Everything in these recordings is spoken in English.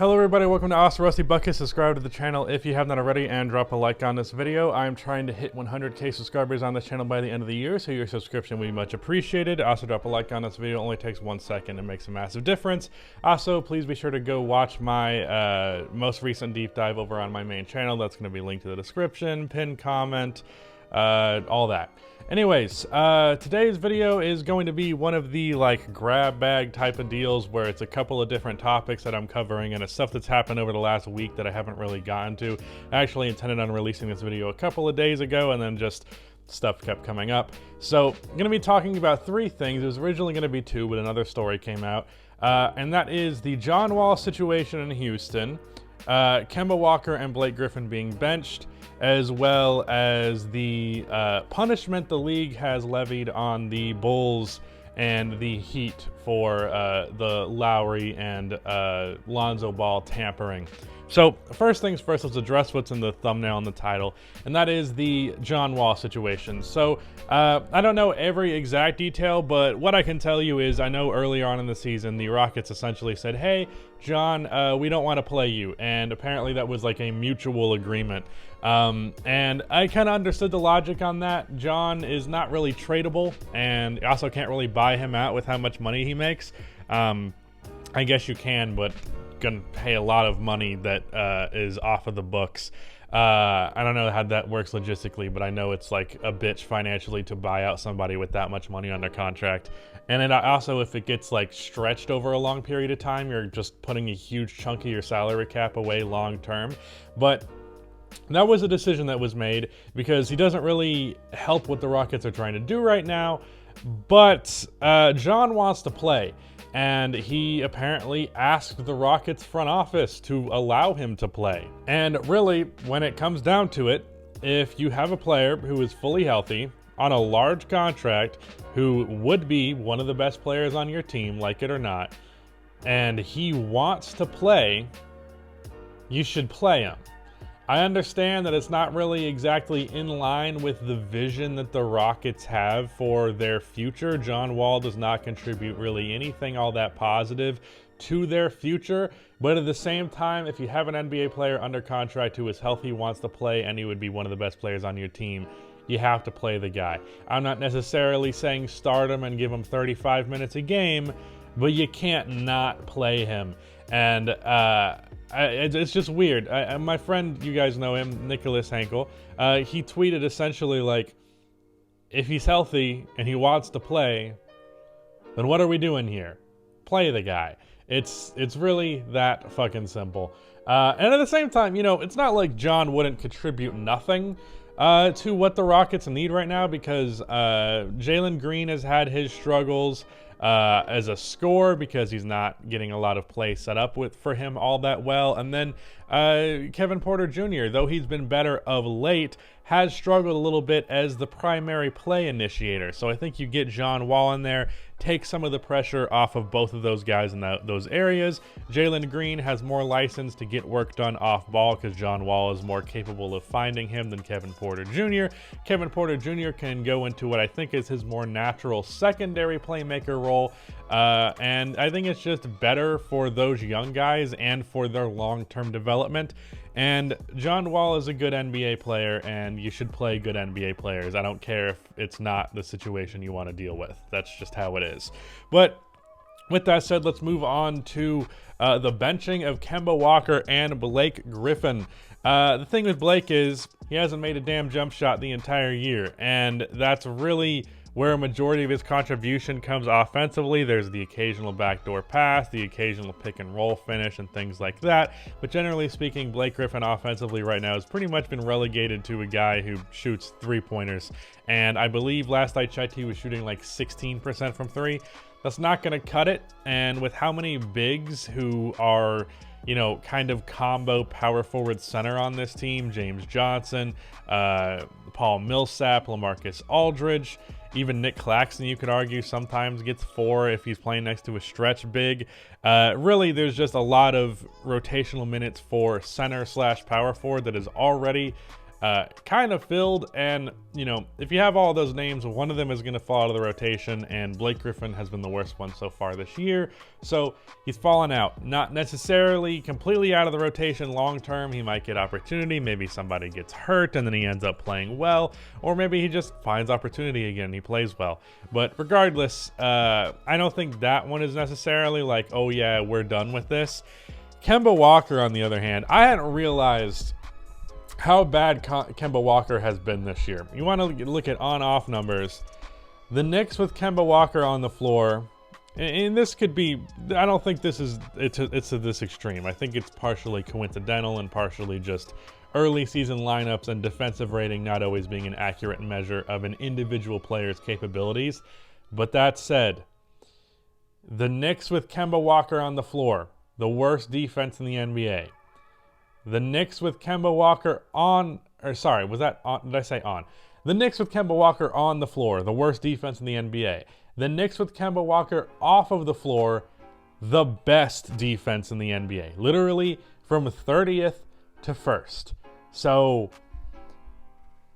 Hello everybody, welcome to Awesome Rusty Bucket. Subscribe to the channel if you have not already and drop a like on this video. I'm trying to hit 100k subscribers on this channel by the end of the year, so your subscription will be much appreciated. Also drop a like on this video, it only takes 1 second and makes a massive difference. Also, please be sure to go watch my most recent deep dive over on my main channel. That's going to be linked to the description, pinned comment, all that. Anyways, today's video is going to be one of the grab bag type of deals where it's a couple of different topics that I'm covering and it's stuff that's happened over the last week that I haven't really gotten to. I actually intended on releasing this video a couple of days ago and then just stuff kept coming up. So I'm going to be talking about 3 things. It was originally going to be 2, but another story came out. And that is the John Wall situation in Houston, Kemba Walker and Blake Griffin being benched, as well as the punishment the league has levied on the Bulls and the Heat for the Lowry and Lonzo ball tampering. So first things first, let's address what's in the thumbnail and the title, and that is the John Wall situation. So I don't know every exact detail, but what I can tell you is I know earlier on in the season, the Rockets essentially said, hey, John, we don't want to play you. And apparently that was like a mutual agreement. And I kind of understood the logic on that. John is not really tradable, and you also can't really buy him out with how much money he makes. I guess you can, but gonna pay a lot of money that is off of the books. I don't know how that works logistically, but I know it's like a bitch financially to buy out somebody with that much money on their contract. And it also, if it gets like stretched over a long period of time, you're just putting a huge chunk of your salary cap away long term. But that was a decision that was made because he doesn't really help what the Rockets are trying to do right now. But John wants to play. And he apparently asked the Rockets front office to allow him to play. And really, when it comes down to it, if you have a player who is fully healthy, on a large contract, who would be one of the best players on your team, like it or not, and he wants to play, you should play him. I understand that it's not really exactly in line with the vision that the Rockets have for their future. John Wall does not contribute really anything all that positive to their future. But at the same time, if you have an NBA player under contract who is healthy, wants to play, and he would be one of the best players on your team, you have to play the guy. I'm not necessarily saying start him and give him 35 minutes a game, but you can't not play him. And it's just weird. My friend, you guys know him, Nicholas Henkel, he tweeted essentially like, if he's healthy and he wants to play, then what are we doing here? Play the guy. It's really that fucking simple. And at the same time, you know, it's not like John wouldn't contribute nothing to what the Rockets need right now, because Jalen Green has had his struggles as a scorer because he's not getting a lot of play set up for him all that well. And then Kevin Porter Jr., though he's been better of late, has struggled a little bit as the primary play initiator. So I think you get John Wall in there, take some of the pressure off of both of those guys in those areas. Jalen Green has more license to get work done off ball because John Wall is more capable of finding him than Kevin Porter Jr. Kevin Porter Jr. can go into what I think is his more natural secondary playmaker role. And I think it's just better for those young guys and for their long-term development. And John Wall is a good NBA player, and you should play good NBA players. I don't care if it's not the situation you want to deal with. That's just how it is. But with that said, let's move on to the benching of Kemba Walker and Blake Griffin. The thing with Blake is he hasn't made a damn jump shot the entire year, and that's really where a majority of his contribution comes offensively. There's the occasional backdoor pass, the occasional pick and roll finish, and things like that. But generally speaking, Blake Griffin offensively right now has pretty much been relegated to a guy who shoots 3-pointers. And I believe last I checked, he was shooting like 16% from 3. That's not going to cut it. And with how many bigs who are, you know, kind of combo power forward center on this team, James Johnson, Paul Millsap, LaMarcus Aldridge, even Nick Claxton, you could argue, sometimes gets 4 if he's playing next to a stretch big. Really, there's just a lot of rotational minutes for center/power forward that is already kind of filled. And, you know, if you have all those names, one of them is going to fall out of the rotation, and Blake Griffin has been the worst one so far this year. So he's fallen out. Not necessarily completely out of the rotation long term. He might get opportunity. Maybe somebody gets hurt and then he ends up playing well, or maybe he just finds opportunity again and he plays well. But regardless, I don't think that one is necessarily like, oh yeah, we're done with this. Kemba Walker, on the other hand, I hadn't realized how bad Kemba Walker has been this year. You want to look at on-off numbers. The Knicks with Kemba Walker on the floor, and this could be, I don't think this is, it's to this extreme. I think it's partially coincidental and partially just early season lineups and defensive rating not always being an accurate measure of an individual player's capabilities. But that said, the Knicks with Kemba Walker on the floor, the worst defense in the NBA. The Knicks with Kemba Walker on, or sorry, was that on? Did I say on? The Knicks with Kemba Walker on the floor, the worst defense in the NBA. The Knicks with Kemba Walker off of the floor, the best defense in the NBA. Literally from 30th to 1st. So,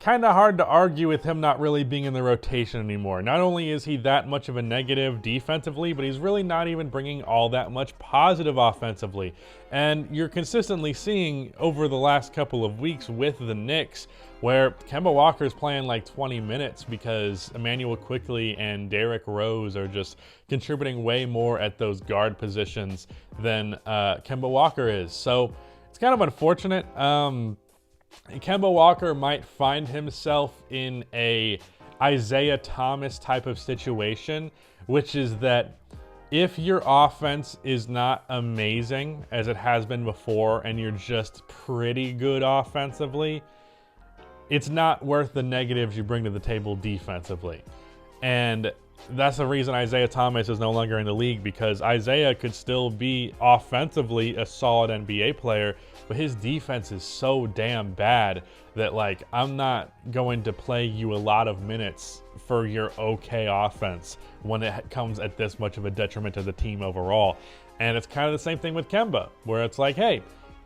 kind of hard to argue with him not really being in the rotation anymore. Not only is he that much of a negative defensively, but he's really not even bringing all that much positive offensively. And you're consistently seeing over the last couple of weeks with the Knicks where Kemba Walker's playing like 20 minutes because Emmanuel Quickley and Derrick Rose are just contributing way more at those guard positions than Kemba Walker is. So it's kind of unfortunate. Kemba Walker might find himself in a Isaiah Thomas type of situation, which is that if your offense is not amazing as it has been before and you're just pretty good offensively, it's not worth the negatives you bring to the table defensively. And that's the reason Isaiah Thomas is no longer in the league, because Isaiah could still be offensively a solid NBA player, but his defense is so damn bad that, like, I'm not going to play you a lot of minutes for your okay offense when it comes at this much of a detriment to the team overall. And it's kind of the same thing with Kemba, where it's like, hey,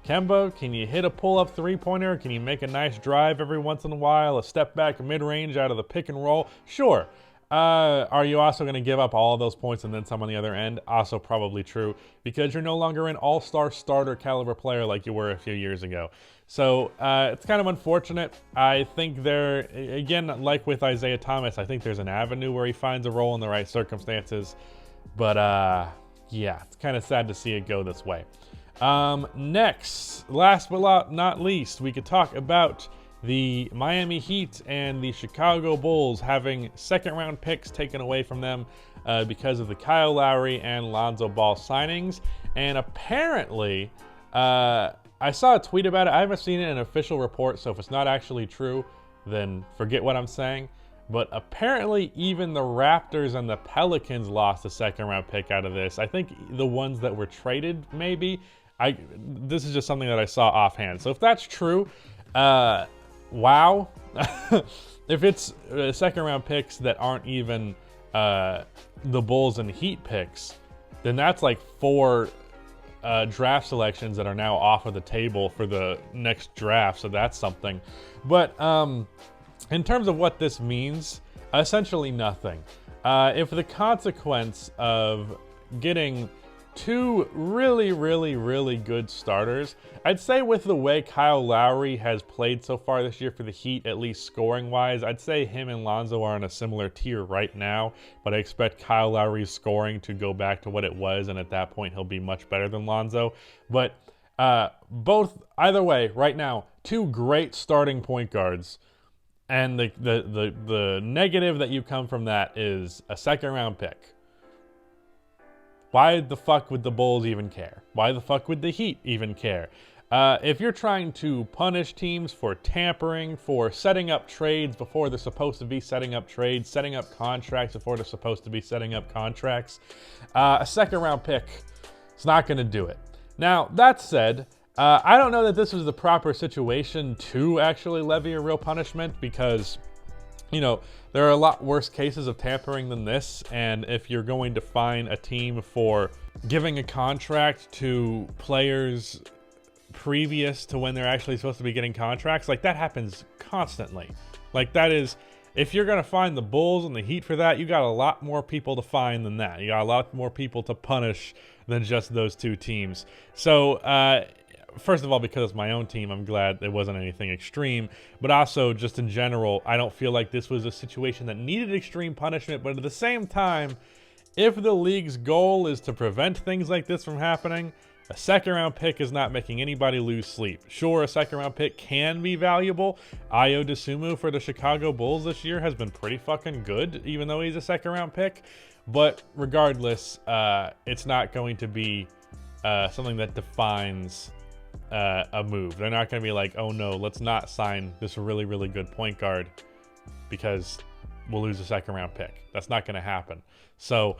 Kemba, can you hit a pull-up three-pointer? Can you make a nice drive every once in a while, a step back mid-range out of the pick and roll? Sure. Are you also going to give up all of those points and then some on the other end? Also probably true, because you're no longer an all-star starter caliber player like you were a few years ago. So it's kind of unfortunate. I think there, again, like with Isaiah Thomas, I think there's an avenue where he finds a role in the right circumstances. But yeah, it's kind of sad to see it go this way. Next, last but not least, we could talk about the Miami Heat and the Chicago Bulls having second-round picks taken away from them because of the Kyle Lowry and Lonzo Ball signings. And apparently, I saw a tweet about it. I haven't seen it in an official report, so if it's not actually true, then forget what I'm saying. But apparently, even the Raptors and the Pelicans lost a second-round pick out of this. I think the ones that were traded, maybe. This is just something that I saw offhand. So if that's true, wow. If it's second-round picks that aren't even the Bulls and Heat picks, then that's like 4 draft selections that are now off of the table for the next draft, so that's something. But in terms of what this means, essentially nothing. If the consequence of getting 2 really good starters, I'd say with the way Kyle Lowry has played so far this year for the Heat, at least scoring-wise, I'd say him and Lonzo are in a similar tier right now, but I expect Kyle Lowry's scoring to go back to what it was, and at that point he'll be much better than Lonzo. But either way, right now, 2 great starting point guards, and the negative that you come from that is a second-round pick. Why the fuck would the Bulls even care? Why the fuck would the Heat even care? If you're trying to punish teams for tampering, for setting up trades before they're supposed to be setting up trades, setting up contracts before they're supposed to be setting up contracts, a second-round pick is not going to do it. Now, that said, I don't know that this was the proper situation to actually levy a real punishment, because, you know, there are a lot worse cases of tampering than this, and if you're going to fine a team for giving a contract to players previous to when they're actually supposed to be getting contracts, like that happens constantly. Like that is, if you're going to find the Bulls and the Heat for that, you got a lot more people to find than that. You got a lot more people to punish than just those two teams. So, first of all, because it's my own team, I'm glad it wasn't anything extreme. But also, just in general, I don't feel like this was a situation that needed extreme punishment. But at the same time, if the league's goal is to prevent things like this from happening, a second-round pick is not making anybody lose sleep. Sure, a second-round pick can be valuable. Ayo Dosunmu for the Chicago Bulls this year has been pretty fucking good, even though he's a second-round pick. But regardless, it's not going to be something that defines a move. They're not going to be like, oh no, let's not sign this really, really good point guard because we'll lose a second-round pick. That's not going to happen. So,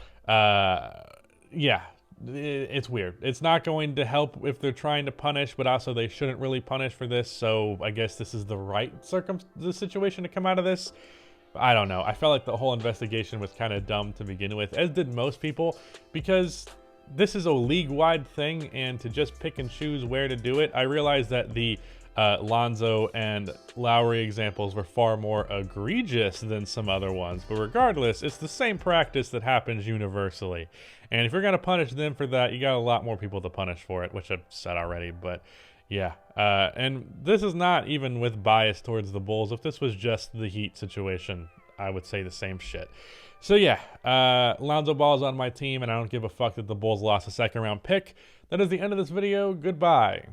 yeah. It's weird. It's not going to help if they're trying to punish, but also they shouldn't really punish for this. So I guess this is the right the situation to come out of this. I don't know. I felt like the whole investigation was kind of dumb to begin with, as did most people, because this is a league-wide thing, and to just pick and choose where to do it. I realized that the Lonzo and Lowry examples were far more egregious than some other ones, but regardless, it's the same practice that happens universally. And if you're going to punish them for that, you got a lot more people to punish for it, which I've said already, but yeah. And this is not even with bias towards the Bulls. If this was just the Heat situation, I would say the same shit. So yeah, Lonzo Ball is on my team, and I don't give a fuck that the Bulls lost a second-round pick. That is the end of this video. Goodbye.